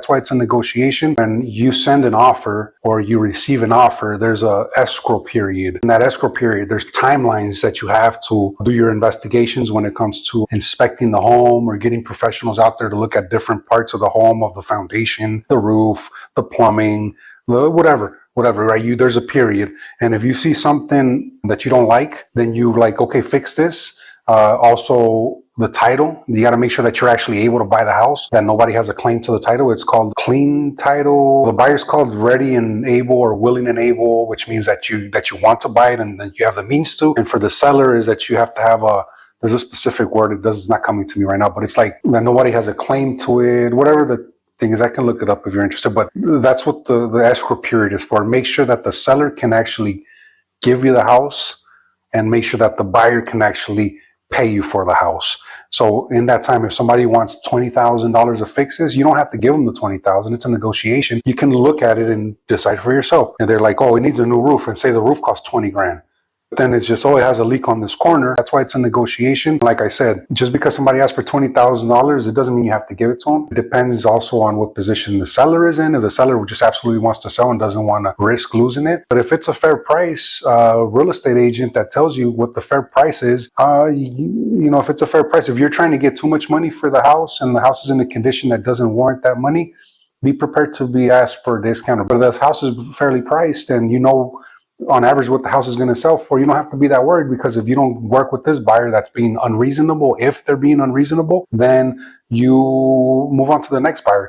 That's why it's a negotiation. When you send an offer or you receive an offer, there's a escrow period. In that escrow period, there's timelines that you have to do your investigations when it comes to inspecting the home or getting professionals out there to look at different parts of the home, of the foundation, the roof, the plumbing, whatever, right? There's a period. And if you see something that you don't like, then you like, okay, fix this. Also, the title, you got to make sure that you're actually able to buy the house, that nobody has a claim to the title. It's called clean title. The buyer's called ready and able or willing and able, which means that you want to buy it and that you have the means to. And for the seller is that you have to have there's a specific word. It's not coming to me right now, but it's like that nobody has a claim to it, whatever the thing is. I can look it up if you're interested, but that's what the escrow period is for. Make sure that the seller can actually give you the house and make sure that the buyer can actually pay you for the house. So in that time, if somebody wants $20,000 of fixes, you don't have to give them the $20,000. It's a negotiation. You can look at it and decide for yourself. And they're like, oh, it needs a new roof, and say the roof costs 20 grand. Then it's just, oh, it has a leak on this corner. That's why it's a negotiation. Like I said, just because somebody asks for $20,000, it doesn't mean you have to give it to them. It depends also on what position the seller is in. If the seller just absolutely wants to sell and doesn't want to risk losing it. But if it's a fair price, real estate agent that tells you what the fair price is, if it's a fair price, if you're trying to get too much money for the house and the house is in a condition that doesn't warrant that money, be prepared to be asked for a discount. But if the house is fairly priced and on average what the house is going to sell for, you don't have to be that worried, because if you don't work with this buyer that's being unreasonable, if they're being unreasonable, then you move on to the next buyer.